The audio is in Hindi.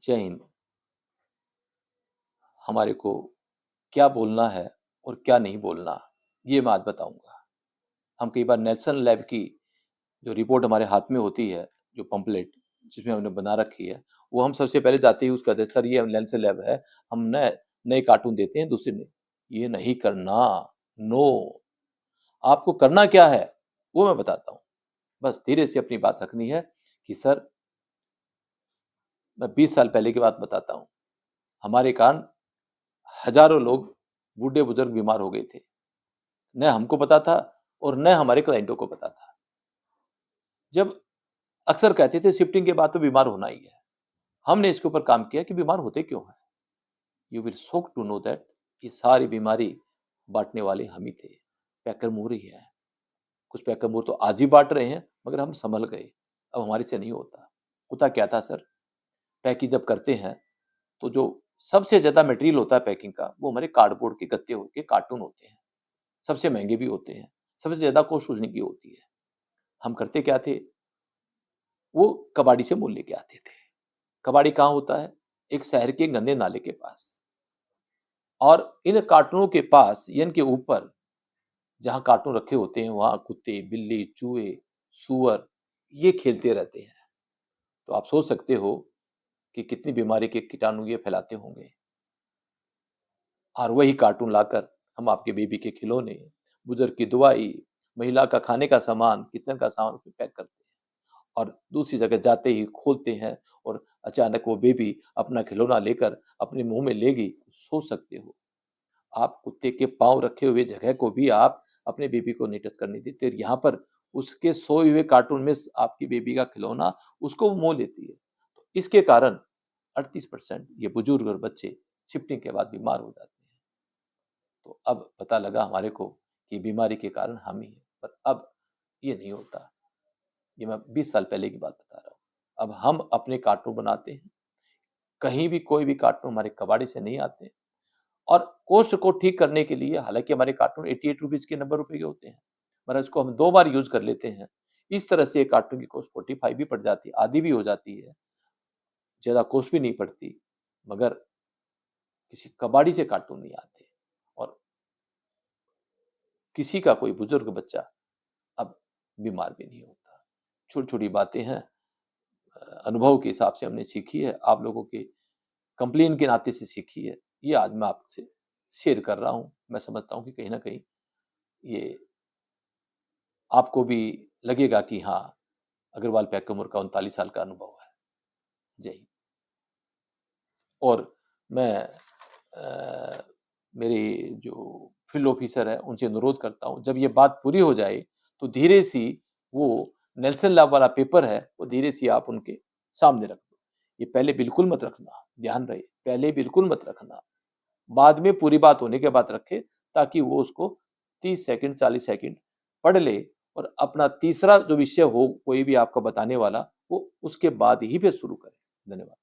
जय हिंद। हमारे को क्या बोलना है और क्या नहीं बोलना, ये मैं आज बताऊँगा। हम कई बार नेल्सन लैब की जो रिपोर्ट हमारे हाथ में होती है, जो पम्पलेट जिसमें हमने बना रखी है, वो हम सबसे पहले जाते ही उसका सर ये नेल्सन लैब है, हम नए कार्टून देते हैं, दूसरे नए। ये नहीं करना, नो। आपको करना क्या है, वो मैं बताता हूँ। बस धीरे से अपनी बात रखनी है कि सर, मैं 20 साल पहले की बात बताता हूँ। हमारे कारण हज़ारों लोग बूढ़े-बुजुर्ग बीमार हो गए थे। न हमको पता था और न हमारे क्लाइंटों को पता था। जब अक्सर कहते थे शिफ्टिंग के बाद तो बीमार होना ही है। हमने इसके ऊपर काम किया कि बीमार होते क्यों हैं? You will shocked to know that ये सारी बीमारी बाँटने वाले हम ही थे। पैकर मोर ही है। कुछ पैकर मोर तो आज ही बाँट रहे हैं, मगर हम सँभल गए। अब हमारे से नहीं होता। होता क्या था सर? पैकिंग जब करते हैं, तो जो सबसे ज़्यादा मटेरियल होता है पैकिंग का, वो हमारे कार्डबोर्ड के गत्ते के कार्टून होते हैं। सबसे महँगे भी होते हैं। सबसे ज़्यादा कॉस्ट उन्हीं की होती है। हम करते क्या थे? वो कबाड़ी से मोल लेके आते थे। कबाड़ी कहाँ होता है? एक शहर के गंदे नाले के पास। और इन कार्टूनों के पास या इनके ऊपर जहाँ कार्टून रखे होते हैं, वहाँ कुत्ते, बिल्ली, चूहे, सूअर ये खेलते रहते हैं। तो आप सोच सकते हो कि कितनी बीमारी के कीटाणु ये फैलाते होंगे। और वही कार्टून लाकर हम आपके बेबी के खिलौने, बुजुर्ग की दवाई, महिला का खाने का सामान, किचन का सामान पैक करते हैं। और दूसरी जगह जाते ही खोलते हैं और अचानक वो बेबी अपना खिलौना लेकर अपने मुँह में लेगी। सोच सकते हो, आप कुत्ते के पाँव रखे हुए जगह को भी आप अपने बेबी को नहीं टच करने देते और यहाँ पर उसके सोए हुए कार्टून में आपकी बेबी का खिलौना उसको वो मोह लेती है। तो इसके कारण 38% ये बुजुर्ग और बच्चे शिफ्टिंग के बाद बीमार हो जाते हैं। तो अब पता लगा हमारे को कि बीमारी के कारण हम ही हैं, पर अब ये नहीं होता। ये मैं 20 साल पहले की बात बता रहा हूँ। अब हम अपने कार्टून बनाते हैं। कहीं भी कोई भी कार्टून हमारे कबाड़े से नहीं आते और कॉस्ट को ठीक करने के लिए हालाँकि हमारे कार्टून ₹88 के ₹90 के होते हैं, मगर उसको हम 2 बार यूज़ कर लेते हैं। इस तरह से कार्टून की कॉस्ट 45 भी पड़ जाती है, आधी भी हो जाती है। ज़्यादा कॉस्ट भी नहीं पड़ती, मगर किसी कबाड़ी से कार्टून नहीं आते और किसी का कोई बुजुर्ग बच्चा अब बीमार भी नहीं होता। छोटी-छोटी बातें हैं, अनुभव के हिसाब से हमने सीखी है, आप लोगों के कंप्लेन के नाते से सीखी है। ये आज मैं आपसे शेयर कर रहा हूँ। मैं समझता हूँ कि कहीं न कहीं ये आपको भी लगेगा कि हाँ, अग्रवाल पैकमोर का 39 साल का अनुभव है। जय हिंद। और मैं मेरे जो फील्ड ऑफिसर हैं, उनसे अनुरोध करता हूँ, जब ये बात पूरी हो जाए, तो धीरे सी वो नेल्सन लैब वाला पेपर है, वो धीरे से आप उनके सामने रख दो। ये पहले बिल्कुल मत रखना, ध्यान रहे, पहले बिल्कुल मत रखना। बाद में पूरी बात होने के बाद रखें, ताकि वो उसको 30 सेकंड, 40 सेकंड पढ़ ले और अपना तीसरा जो विषय हो, कोई भी आपका बताने वाला, वो उसके बाद ही फिर शुरू करें। धन्यवाद।